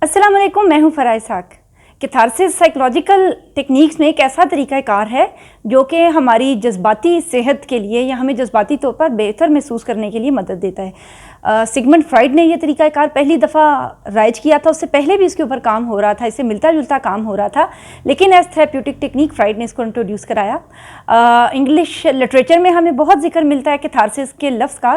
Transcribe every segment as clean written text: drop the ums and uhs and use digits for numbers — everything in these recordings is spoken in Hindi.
अस्सलाम वालेकुम, मैं हूँ फराह इसहाक। कैथारसिस साइकोलॉजिकल टेक्निक्स में एक ऐसा तरीक़ाकार है जो कि हमारी जज्बाती सेहत के लिए या हमें जज्बाती तौर पर बेहतर महसूस करने के लिए मदद देता है। सिगमंड फ्राइड ने यह तरीक़ाकार पहली दफ़ा राइज किया था। उससे पहले भी इसके ऊपर काम हो रहा था, इससे मिलता जुलता काम हो रहा था, लेकिन एज थेरेप्यूटिक टेक्निक फ्राइड ने इसको इंट्रोड्यूस कराया। इंग्लिश लिटरेचर में हमें बहुत जिक्र मिलता है कैथारसिस के लफ्ज़ का।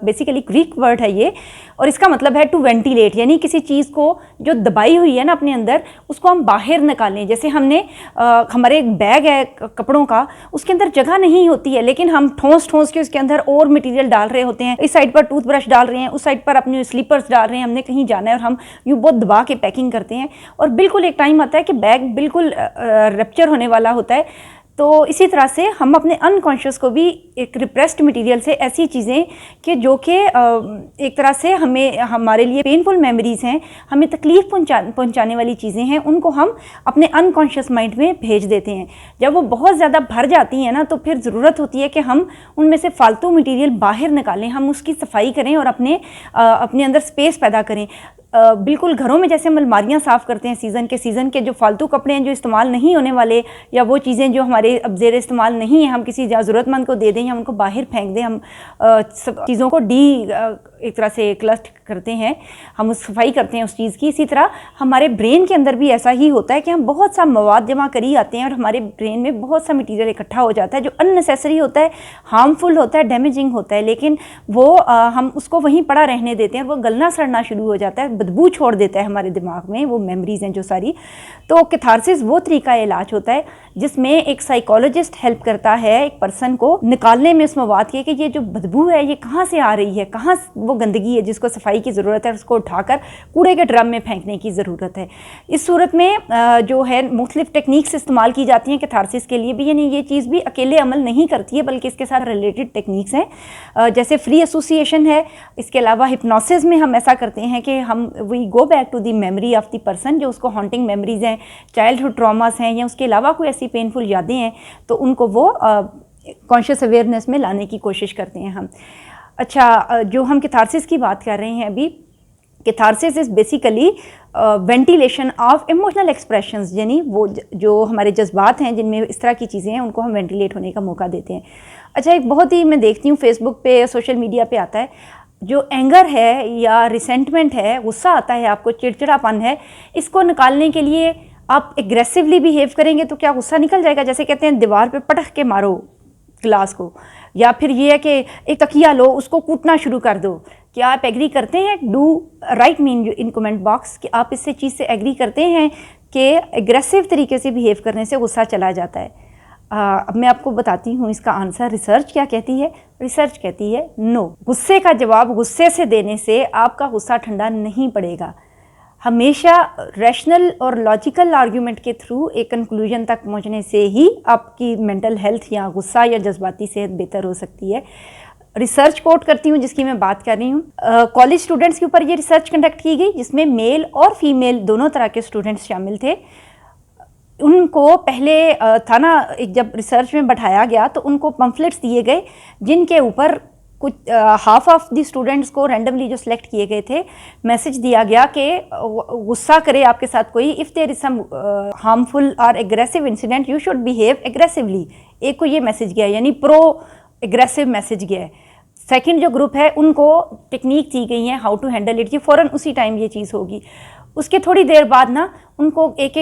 बेसिकली ग्रीक वर्ड है ये, और इसका मतलब है टू वेंटिलेट, यानी किसी चीज़ को जो दबाई हुई है ना अपने अंदर, उसको हम बाहर निकालें। जैसे हमने हमारे एक बैग है कपड़ों का, उसके अंदर जगह नहीं होती है, लेकिन हम ठोस ठोस के उसके अंदर और मटेरियल डाल रहे होते हैं। इस साइड पर टूथब्रश डाल रहे हैं, उस साइड पर अपने स्लीपर्स डाल रहे हैं, हमने कहीं जाना है और हम यूँ बहुत दबा के पैकिंग करते हैं, और बिल्कुल एक टाइम आता है कि बैग बिल्कुल रप्चर होने वाला होता है। तो इसी तरह से हम अपने अनकॉन्शियस को भी एक रिप्रेस्ड मटेरियल से ऐसी चीज़ें कि जो कि एक तरह से हमें हमारे लिए पेनफुल मेमोरीज़ हैं, हमें तकलीफ़ पहुंचाने वाली चीज़ें हैं, उनको हम अपने अनकॉन्शियस माइंड में भेज देते हैं। जब वो बहुत ज़्यादा भर जाती हैं ना, तो फिर ज़रूरत होती है कि हम उनमें से फालतू मटेरियल बाहर निकालें, हम उसकी सफाई करें और अपने अंदर स्पेस पैदा करें। बिल्कुल घरों में जैसे हम अलमारियाँ साफ़ करते हैं सीज़न के जो फालतू कपड़े हैं जो इस्तेमाल नहीं होने वाले, या वो चीज़ें जो हमारे अब ज़ेर इस्तेमाल नहीं है, हम किसी ज़रूरतमंद को दे दें या उनको बाहर फेंक दें। हम सब चीज़ों को एक तरह से क्लस्ट करते हैं, हम उस सफाई करते हैं उस चीज़ की। इसी तरह हमारे ब्रेन के अंदर भी ऐसा ही होता है कि हम बहुत सा मवाद जमा करी आते हैं और हमारे ब्रेन में बहुत सा मटीरियल इकट्ठा हो जाता है जो अननेसेसरी होता है, हार्मफुल होता है, डैमेजिंग होता है, लेकिन वो हम उसको वहीं पड़ा रहने देते हैं और वो गलना सड़ना शुरू हो जाता है, बदबू छोड़ देता है हमारे दिमाग में, वो मेमोरीज़ हैं जो सारी। तो कैथारसिस वो तरीका इलाज होता है जिसमें एक साइकोलॉजिस्ट हेल्प करता है एक पर्सन को निकालने में उस मवाद के कि ये जो बदबू है ये कहाँ से आ रही है, कहाँ वो गंदगी है जिसको सफाई की ज़रूरत है, उसको उठाकर कूड़े के ड्रम में फेंकने की ज़रूरत है। इस सूरत में जो है मुख्तलिफ टेक्निक्स इस्तेमाल की जाती हैं कैथारसिस के लिए भी, यानी ये चीज़ भी अकेले अमल नहीं करती है बल्कि इसके साथ रिलेटेड टेक्निक्स हैं, जैसे फ्री एसोसिएशन है। इसके अलावा हिप्नोसिस में हम ऐसा करते हैं कि हम we go back to the memory of the person, जो उसको हॉन्टिंग मेमोरीज हैं, चाइल्डहुड ट्रॉमास हैं, या उसके अलावा कोई ऐसी पेनफुल यादें हैं, तो उनको वो कॉन्शियस अवेयरनेस में लाने की कोशिश करते हैं हम। अच्छा, जो हम कैथारसिस की बात कर रहे हैं अभी, catharsis is basically ventilation of emotional expressions, यानी वो जो हमारे जज्बात हैं जिनमें इस तरह की चीज़ें हैं उनको हम वेंटिलेट होने का मौका देते हैं। अच्छा, एक बहुत ही मैं देखती हूँ फेसबुक पे, सोशल मीडिया पे आता है, जो एंगर है या रिसेंटमेंट है, गुस्सा आता है आपको, चिड़चिड़ापन है, इसको निकालने के लिए आप एग्रेसिवली बिहेव करेंगे तो क्या गुस्सा निकल जाएगा? जैसे कहते हैं दीवार पे पटक के मारो ग्लास को, या फिर ये है कि एक तकिया लो उसको कूटना शुरू कर दो। क्या आप एग्री करते हैं? Do right me in comment box कि आप इससे चीज़ से एग्री करते हैं कि एग्रेसिव तरीके से बिहेव करने से गुस्सा चला जाता है? अब मैं आपको बताती हूँ इसका आंसर। रिसर्च क्या कहती है? रिसर्च कहती है नो। गुस्से का जवाब गुस्से से देने से आपका गुस्सा ठंडा नहीं पड़ेगा। हमेशा रैशनल और लॉजिकल आर्ग्यूमेंट के थ्रू एक कंक्लूजन तक पहुँचने से ही आपकी मेंटल हेल्थ या गुस्सा या जज्बाती सेहत बेहतर हो सकती है। रिसर्च कोट करती हूँ जिसकी मैं बात कर रही हूँ। कॉलेज स्टूडेंट्स के ऊपर ये रिसर्च कंडक्ट की गई जिसमें मेल और फीमेल दोनों तरह के स्टूडेंट्स शामिल थे। उनको पहले था ना, जब रिसर्च में बैठाया गया तो उनको पम्फलेट्स दिए गए जिनके ऊपर कुछ हाफ ऑफ द स्टूडेंट्स को रैंडमली जो सिलेक्ट किए गए थे, मैसेज दिया गया कि गुस्सा करे आपके साथ कोई, if there is some harmful और aggressive incident you should behave aggressively. एक को ये मैसेज गया, यानी प्रो एग्रेसिव मैसेज गया है। सेकंड जो ग्रुप है उनको टेक्निक दी गई है हाउ टू हैंडल इट, कि फ़ौरन उसी टाइम ये चीज़ होगी। उसके थोड़ी देर बाद ना उनको एक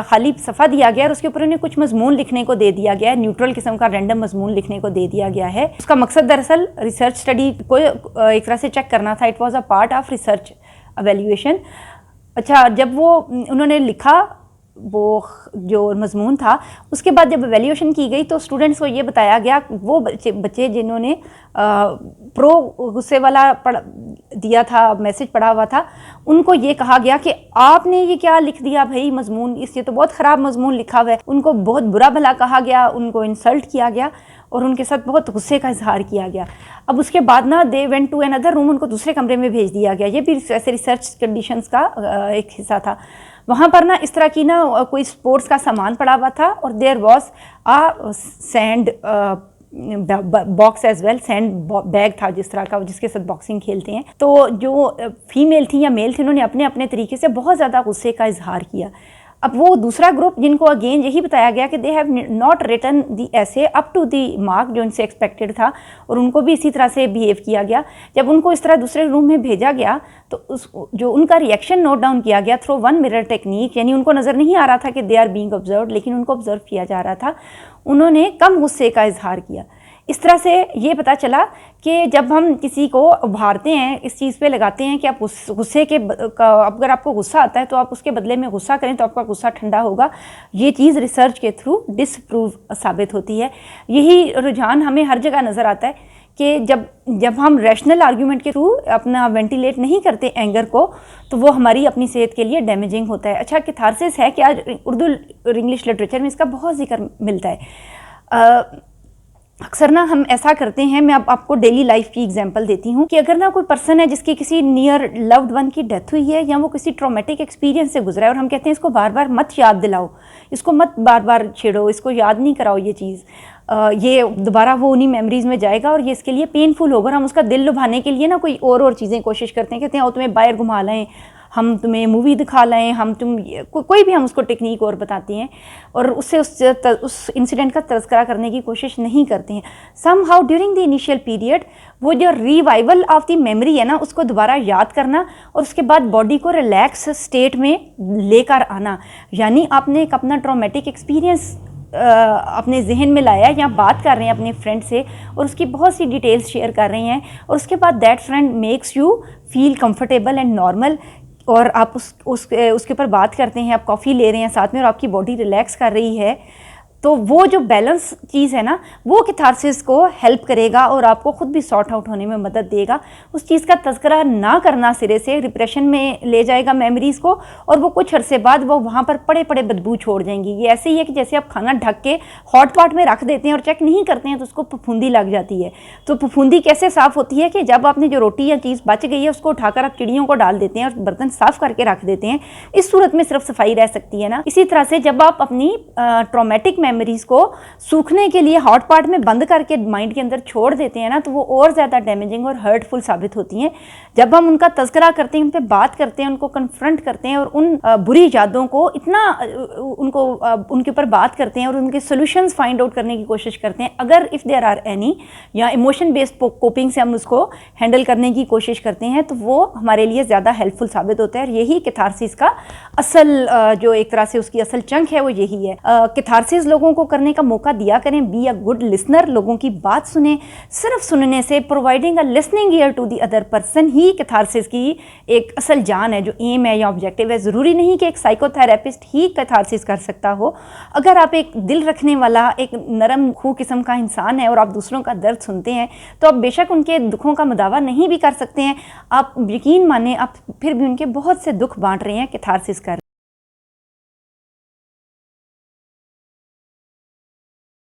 खाली सफ़ा दिया गया और उसके ऊपर उन्हें कुछ मजमून लिखने को दे दिया गया है, न्यूट्रल किस्म का रैंडम मजमून लिखने को दे दिया गया है। उसका मकसद दरअसल रिसर्च स्टडी को एक तरह से चेक करना था। It was a part of research evaluation. अच्छा, जब वो उन्होंने लिखा वो जो मजमून था, उसके बाद जब एवेल्यूएशन की गई तो स्टूडेंट्स को ये बताया गया, वो बच्चे जिन्होंने प्रो गुस्से वाला दिया था, मैसेज पढ़ा हुआ था, उनको ये कहा गया कि आपने ये क्या लिख दिया भाई मजमून, इससे तो बहुत ख़राब मजमून लिखा हुआ है। उनको बहुत बुरा भला कहा गया, उनको इंसल्ट किया गया और उनके साथ बहुत गुस्से का इजहार किया गया। अब उसके बाद ना they went to another room, उनको दूसरे कमरे में भेज दिया गया। ये भी ऐसे रिसर्च कंडीशंस का एक हिस्सा था। वहाँ पर ना इस तरह की ना कोई स्पोर्ट्स का सामान पड़ा हुआ था और there was a sand box as well, sand bag था जिस तरह का, जिसके साथ बॉक्सिंग खेलते हैं। तो जो फीमेल थी या मेल थे, उन्होंने अपने अपने तरीके से बहुत ज़्यादा गुस्से का इजहार किया। अब वो दूसरा ग्रुप जिनको अगेन यही बताया गया कि दे हैव नॉट रिटन दी ऐसे अप टू दी मार्क जो उनसे एक्सपेक्टेड था, और उनको भी इसी तरह से बिहेव किया गया। जब उनको इस तरह दूसरे रूम में भेजा गया तो जो उनका रिएक्शन नोट डाउन किया गया थ्रू वन मिरर टेक्निक, यानी उनको नज़र नहीं आ रहा था कि दे आर बीइंग ऑब्जर्व्ड, लेकिन उनको ऑब्जर्व किया जा रहा था। उन्होंने कम गुस्से का इजहार किया। इस तरह से ये पता चला कि जब हम किसी को उभारते हैं, इस चीज़ पे लगाते हैं कि आप गुस्से के अगर आपको गुस्सा आता है तो आप उसके बदले में गुस्सा करें तो आपका गुस्सा ठंडा होगा, ये चीज़ रिसर्च के थ्रू डिसप्रूव साबित होती है। यही रुझान हमें हर जगह नज़र आता है कि जब हम रैशनल आर्ग्यूमेंट के थ्रू अपना वेंटिलेट नहीं करते एंगर को, तो वो हमारी अपनी सेहत के लिए डैमेजिंग होता है। अच्छा, कैथारसिस है कि आज उर्दू और इंग्लिश लिटरेचर में इसका बहुत जिक्र मिलता है। अक्सर ना हम ऐसा करते हैं, मैं आपको डेली लाइफ की एग्जांपल देती हूँ कि अगर ना कोई पर्सन है जिसकी किसी नियर लव्ड वन की डेथ हुई है या वो किसी ट्रॉमेटिक एक्सपीरियंस से गुजरा है, और हम कहते हैं इसको बार बार मत याद दिलाओ, इसको मत बार बार छेड़ो, इसको याद नहीं कराओ ये चीज़, ये दोबारा वो उन्हीं मेमोरीज में जाएगा और ये इसके लिए पेनफुल होगा। और हम उसका दिल लुभाने के लिए ना कोई और चीज़ें कोशिश करते हैं, कहते हैं वो तुम्हें बाहर घुमा लाएँ, हम तुम्हें मूवी दिखा लाएँ, हम कोई भी हम उसको टेक्निक और बताती हैं, और उससे उस इंसिडेंट का तज़किरा करने की कोशिश नहीं करते हैं। Somehow during the initial period वो जो रिवाइवल ऑफ द मेमोरी है ना, उसको दोबारा याद करना और उसके बाद बॉडी को रिलैक्स स्टेट में लेकर आना, यानी आपने एक अपना ट्रॉमेटिक एक्सपीरियंस अपने जहन में लाया या बात कर रहे हैं अपने फ्रेंड से और उसकी बहुत सी डिटेल्स शेयर कर रहे हैं, और उसके बाद that friend makes you feel comfortable and normal, और आप उसके ऊपर बात करते हैं, आप कॉफ़ी ले रहे हैं साथ में और आपकी बॉडी रिलैक्स कर रही है, तो वो जो बैलेंस चीज़ है ना, वो कैथारसिस को हेल्प करेगा और आपको खुद भी सॉर्ट आउट होने में मदद देगा। उस चीज़ का तज़किरा ना करना सिरे से डिप्रेशन में ले जाएगा मेमोरीज़ को, और वो कुछ अरसे बाद वो वहाँ पर पड़े पड़े बदबू छोड़ जाएंगी। ये ऐसे ही है कि जैसे आप खाना ढक के हॉट पॉट में रख देते हैं और चेक नहीं करते हैं तो उसको फफूंदी लग जाती है। तो फफूंदी कैसे साफ़ होती है कि जब आपने जो रोटी या चीज़ बच गई है उसको उठाकर आप चिड़ियों को डाल देते हैं और बर्तन साफ़ करके रख देते हैं, इस सूरत में सिर्फ सफाई रह सकती है ना। इसी तरह से जब आप अपनी ट्रॉमेटिक मेमोरीज को सूखने के लिए हॉट पॉट में बंद करके माइंड के अंदर छोड़ देते हैं ना, तो वो और ज़्यादा डैमेजिंग और हर्टफुल साबित होती हैं। जब हम उनका तज़किरा करते हैं, उन पर बात करते हैं, उनको कन्फ्रंट करते हैं और उन बुरी यादों को इतना उनके ऊपर बात करते हैं और उनके सोल्यूशंस फाइंड आउट करने की कोशिश करते हैं, अगर इफ़ देयर आर एनी, या इमोशन बेस्ड कोपिंग से हम उसको हैंडल करने की कोशिश करते हैं, तो वो हमारे लिए ज़्यादा हेल्पफुल साबित होता है। और यही कैथारसिस का असल जो एक तरह से उसकी असल चंक है वो यही है। कैथारसिस लोगों को करने का मौका दिया करें, बी अ गुड लिसनर, लोगों की बात सुने। सिर्फ सुनने से, providing a listening ear to the other person ही कैथारसिस की एक असल जान है, जो एम है या ऑब्जेक्टिव है। ज़रूरी नहीं कि एक साइकोथेरेपिस्ट ही कैथारसिस कर सकता हो। अगर आप एक दिल रखने वाला, एक नरम खू किस्म का इंसान है और आप दूसरों का दर्द सुनते हैं, तो आप बेशक उनके दुखों का मुदावा नहीं भी कर सकते हैं, आप यकीन माने आप फिर भी उनके बहुत से दुख बांट रहे हैं कैथारसिस कर